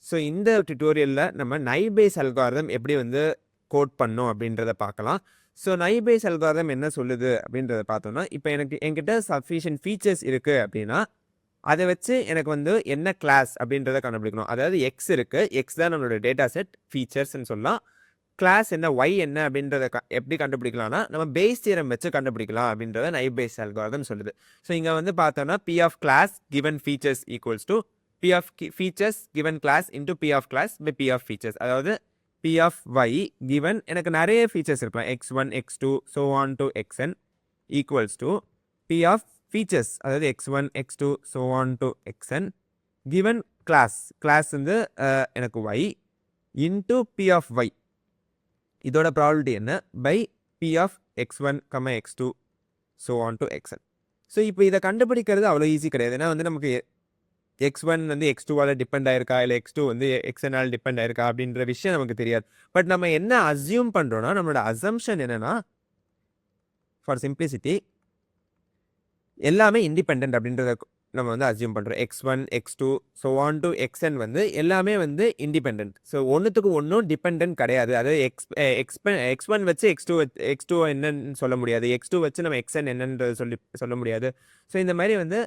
So இந்த டியூட்டோரியலில் நம்ம naive-base algorithm எப்படி வந்து கோட் பண்ணோம் அப்படின்றத பார்க்கலாம். ஸோ நைவ்-பேஸ் அல்காரிதம் என்ன சொல்லுது அப்படின்றத பார்த்தோம்னா, இப்போ என்கிட்ட சஃபிஷியன்ட் ஃபீச்சர்ஸ் இருக்குது அப்படின்னா, அதை வச்சு எனக்கு வந்து என்ன கிளாஸ் அப்படின்றத கண்டுபிடிக்கணும். அதாவது எக்ஸ் இருக்குது, எக்ஸ் தான் நம்மளோட டேட்டா செட் ஃபீச்சர்ஸ்ன்னு சொல்லலாம். கிளாஸ் என்ன, ஒய் என்ன அப்படின்றத எப்படி கண்டுபிடிக்கலாம்னா, நம்ம பேஸ் தியரம் வச்சு கண்டுபிடிக்கலாம் அப்படின்றத நைவ்-பேஸ் அல்காரிதம் சொல்லுது. ஸோ இங்கே வந்து பார்த்தோம்னா P of class given features equals to P of features given class into P of class by P of features. அதாவது P of y given எனக்கு நிறைய ஃபீச்சர்ஸ் இருக்கலாம், x1 x2 so on to xn equals to P of features, அதாவது x1 x2 so on to xn given class வந்து எனக்கு y into P of y, இதோட probability என்ன by P of x1, x2 so on to xn. So இப்போ இதை கண்டுபிடிக்கிறது அவ்வளோ easy கிடையாது. ஏன்னா வந்து நமக்கு x1 வந்து x2வால் டிபெண்ட் ஆயிருக்கா, இல்லை x2 வந்து xnஆல் டிபெண்ட் ஆயிருக்கா அப்படின்ற விஷயம் நமக்கு தெரியாது. பட் நம்ம என்ன அஸ்யூம் பண்ணுறோன்னா, நம்மளோட அசம்ஷன் என்னென்னா, ஃபார் சிம்பிளிசிட்டி எல்லாமே இண்டிபெண்ட் அப்படின்றத நம்ம வந்து அஸ்யூம் பண்ணுறோம். x1 x2 so on to xn வந்து எல்லாமே வந்து இண்டிபெண்ட். ஸோ ஒன்றுத்துக்கு ஒன்றும் டிபெண்ட் கிடையாது. அதாவது x1 வச்சு x2 என்னன்னு சொல்ல முடியாது, x2 வச்சு நம்ம xn என்னன்றது சொல்ல முடியாது. ஸோ இந்த மாதிரி வந்து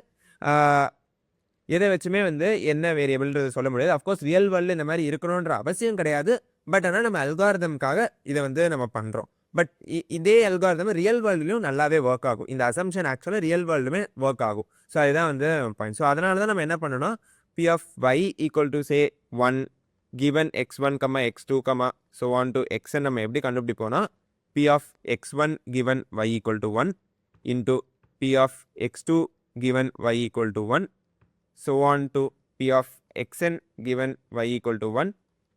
எதை வச்சுமே வந்து என்ன வேரியபிள்ன்றது சொல்ல முடியாது. அஃப்கோர்ஸ் ரியல் வேர்ல்டில் இந்த மாதிரி இருக்கணுன்ற அவசியம் கிடையாது. பட் ஆனால் நம்ம அல்காரிதம்காக இதை வந்து நம்ம பண்ணுறோம். பட் இதே அல்காரிதம் ரியல் வேர்ல்டுலையும் நல்லாவே ஒர்க் ஆகும். இந்த அசம்ஷன் ஆக்சுவலாக ரியல் வேர்ல்டுமே ஒர்க் ஆகும். ஸோ அதுதான் வந்து பாயிண்ட். ஸோ அதனால தான் நம்ம என்ன பண்ணணும், P of y equal to say 1 given x1, x2, so on to xn நம்ம எப்படி கண்டுபிடிப்போம்னா, P of x1 given y equal to 1 into P of x2 given y equal to 1 so on to P of xn given y equal to 1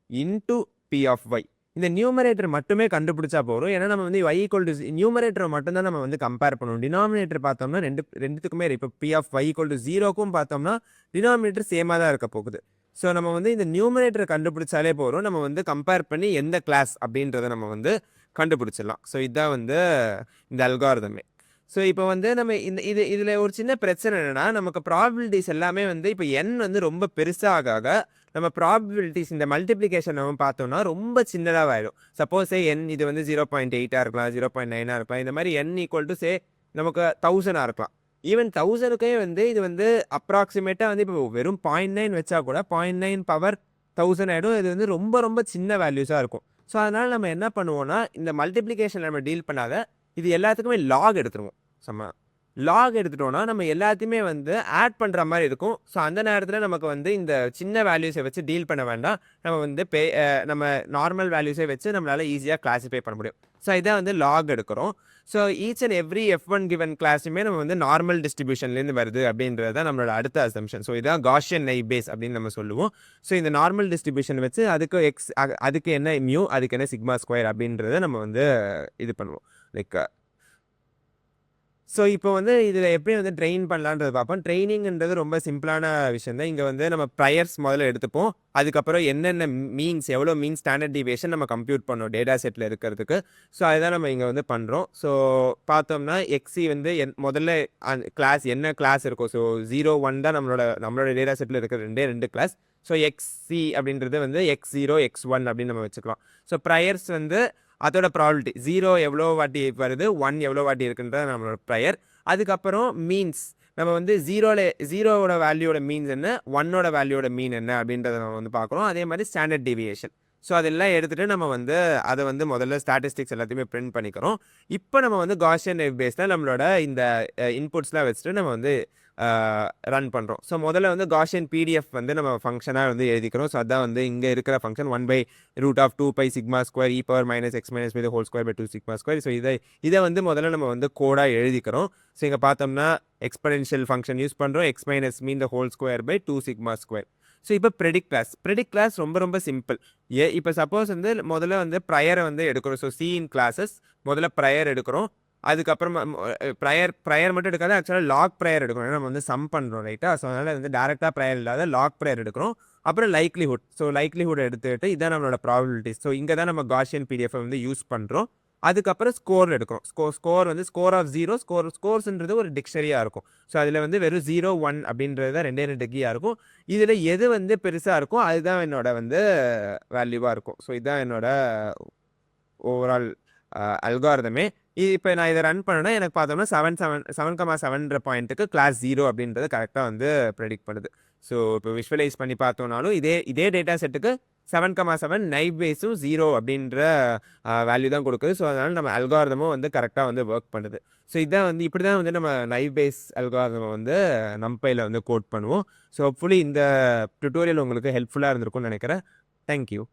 into P of y. இந்த numerator மட்டுமே கண்டுபிடிச்சா போகிறோம். ஏன்னா நம்ம வந்து y equal to நியூமரேட்டரை மட்டும்தான் நம்ம வந்து கம்பேர் பண்ணணும். டினாமினேட்டர் பார்த்தோம்னா ரெண்டுத்துக்குமே இப்போ P of y equal to 0க்கும் பார்த்தோம்னா டினாமினேட்டர் சேமாக தான் இருக்க போகுது. ஸோ நம்ம வந்து இந்த நியூமரேட்டரை கண்டுபிடிச்சாலே போகிறோம். நம்ம வந்து கம்பேர் பண்ணி எந்த கிளாஸ் அப்படின்றத நம்ம வந்து கண்டுபிடிச்சிடலாம். ஸோ இதுதான் வந்து இந்த அல்காரிதமே. ஸோ இப்போ வந்து நம்ம இதில் ஒரு சின்ன பிரச்சனை என்னென்னா, நமக்கு ப்ராபபிலிட்டிஸ் எல்லாமே வந்து இப்போ n வந்து ரொம்ப பெருசாக நம்ம ப்ராபபிலிட்டிஸ் இந்த மல்டிப்ளிகேஷன் நம்ம பார்த்தோம்னா ரொம்ப சின்னதாக ஆகிடும். சப்போஸ் n இது வந்து 0.8 இருக்கலாம், 0.9 இருக்கலாம். இந்த மாதிரி n ஈக்குவல் டு சே நமக்கு 1000 இருக்கலாம். ஈவன் 1000க்கே வந்து இது வந்து அப்ராக்சிமேட்டாக வந்து இப்போ வெறும் 0.9 வச்சா கூட 0.9 பவர் 1000 ஆகிடும். இது வந்து ரொம்ப ரொம்ப சின்ன வேல்யூஸாக இருக்கும். ஸோ அதனால் நம்ம என்ன பண்ணுவோம்னா, இந்த மல்டிப்ளிகேஷன் நம்ம டீல் பண்ணாத இது எல்லாத்துக்குமே லாக் எடுத்துருவோம். லாக் எடுத்துட்டோம்னா நம்ம எல்லாத்தையுமே வந்து ஆட் பண்ணுற மாதிரி இருக்கும். ஸோ அந்த நேரத்தில் நமக்கு வந்து இந்த சின்ன வேல்யூஸை வச்சு டீல் பண்ண வேண்டாம். நம்ம வந்து நம்ம நார்மல் வேல்யூஸை வச்சு நம்மளால் ஈஸியாக கிளாஸிஃபை பண்ண முடியும். ஸோ இதை வந்து லாக் எடுக்கிறோம். So each and every F1 given கிளாஸுமே நம்ம வந்து நார்மல் டிஸ்ட்ரிபியூஷன்லேருந்து வருது அப்படின்றது தான் நம்மளோட அடுத்த அசம்ஷன். ஸோ இதான் காஷியன் நைவ்-பேஸ் அப்படின்னு நம்ம சொல்லுவோம். ஸோ இந்த நார்மல் டிஸ்ட்ரிபியூஷன் வச்சு அதுக்கு என்ன மியூ, அதுக்கு என்ன சிக்மா ஸ்கொயர் அப்படின்றத நம்ம வந்து இது பண்ணுவோம். லைக் ஸோ இப்போ வந்து இதில் எப்படி வந்து ட்ரெயின் பண்ணலான்றது பார்ப்போம். ட்ரைனிங்ன்றது ரொம்ப சிம்பிளான விஷயம் தான். இங்கே வந்து நம்ம ப்ரையர்ஸ் முதல்ல எடுத்துப்போம். அதுக்கப்புறம் என்னென்ன மீன்ஸ், எவ்வளோ மீன் ஸ்டாண்டர்ட் டிவியேஷன் நம்ம கம்ப்யூட் பண்ணோம் டேட்டா செட்டில் இருக்கிறதுக்கு. ஸோ அதுதான் நம்ம இங்கே வந்து பண்ணுறோம். ஸோ பார்த்தோம்னா எக்ஸி வந்து முதல்ல கிளாஸ் என்ன கிளாஸ் இருக்கும். ஸோ 0, 1 தான் நம்மளோட டேட்டா செட்டில் இருக்கிற ரெண்டு கிளாஸ். ஸோ எக்ஸி அப்படின்றது வந்து x0 x1 அப்படின்னு நம்ம வச்சுக்கலாம். ஸோ ப்ரையர்ஸ் வந்து அதோட ப்ராபபிலிட்டி 0 எவ்வளோ வாட்டி வருது, 1 எவ்வளோ வாட்டி இருக்குன்றது நம்மளோட ப்ரையர். அதுக்கப்புறம் மீன்ஸ் நம்ம வந்து 0வோட வேல்யூவோட மீன்ஸ் என்ன, 1ஓட வேல்யூவோட மீன் என்ன அப்படின்றத நம்ம வந்து பார்க்குறோம். அதே மாதிரி ஸ்டாண்டர்ட் டிவியேஷன். ஸோ அதெல்லாம் எடுத்துகிட்டு நம்ம வந்து அதை வந்து முதல்ல ஸ்டாட்டிஸ்டிக்ஸ் எல்லாத்தையுமே பிரிண்ட் பண்ணிக்கிறோம். இப்போ நம்ம வந்து காஷியன் நைவ்-பேஸில் நம்மளோட இந்த இன்புட்ஸ்லாம் வச்சுட்டு நம்ம வந்து ரன் பண்ணுறோம். ஸோ முதல்ல வந்து காஷியன் PDF வந்து நம்ம ஃபங்க்ஷனாக வந்து எழுதிக்கிறோம். ஸோ அதான் வந்து இங்கே இருக்கிற function 1/√2 pi sigma square e power minus x minus by the whole square by 2 sigma square. So இதை வந்து முதல்ல நம்ம வந்து கோடாக எழுதிக்கிறோம். ஸோ இங்கே பார்த்தோம்னா எக்ஸ்பெனென்ஷியல் ஃபங்க்ஷன் யூஸ் பண்ணுறோம், x minus mean the whole square by 2 sigma square. So இப்போ ப்ரெடிக்ட் கிளாஸ் ரொம்ப சிம்பிள். இப்போ சப்போஸ் வந்து முதல்ல வந்து ப்ரையரை வந்து எடுக்கிறோம். ஸோ C in classes முதல்ல ப்ரையர் எடுக்கிறோம். அதுக்கப்புறம் ப்ரையர் மட்டும் எடுக்காது, ஆக்சுவலாக லாக் ப்ரையர் எடுக்கணும். ஏன்னா நம்ம வந்து சம் பண்ணுறோம் ரைட்டா. ஸோ அதனால் வந்து டேரெக்டாக ப்ரையர் இல்லாத லாக் ப்ரையர் எடுக்கிறோம். அப்புறம் லைக்லிஹுட். ஸோ லைக்லிஹுட் எடுத்துகிட்டு இதான் நம்மளோட ப்ராபபிலிட்டிஸ். ஸோ இங்கே தான் நம்ம காஷியன் PDF வந்து யூஸ் பண்ணுறோம். அதுக்கப்புறம் ஸ்கோர் எடுக்கிறோம். ஸ்கோர் வந்து ஸ்கோர் ஆஃப் 0 ஸ்கோர்ஸ்ன்றது ஒரு டிக்ஷனரியாக இருக்கும். ஸோ அதில் வந்து வெறும் 0, 1 அப்படின்றது தான் 2 கீயாக இருக்கும். இதில் எது வந்து பெருசாக இருக்கும் அதுதான் என்னோட வந்து வேல்யூவாக இருக்கும். ஸோ இதுதான் என்னோட ஓவரால் அல்காரிதமே. இப்போ நான் இதை ரன் பண்ணேன்னா எனக்கு பார்த்தோம்னா 7,7 பாயிண்ட்டுக்கு கிளாஸ் 0 அப்படின்றது கரெக்டாக வந்து ப்ரெடிக்ட் பண்ணுது. ஸோ இப்போ விஷுவலைஸ் பண்ணி பார்த்தோம்னாலும் இதே டேட்டா செட்டுக்கு 7,7 நைவ் பேஸும் 0 அப்படின்ற வேல்யூ தான் கொடுக்குது. ஸோ அதனால் நம்ம அல்காரிதமும் வந்து கரெக்டாக வந்து ஒர்க் பண்ணுது. ஸோ இதான் வந்து இப்படி தான் வந்து நம்ம நைவ் பேஸ் அல்காரிதமை வந்து நம்பையில் வந்து கோட் பண்ணுவோம். ஸோ ஹோப்ஃபுல்லி இந்த டுட்டோரியல் உங்களுக்கு ஹெல்ப்ஃபுல்லாக இருந்திருக்கும்னு நினைக்கிறேன். தேங்க்யூ.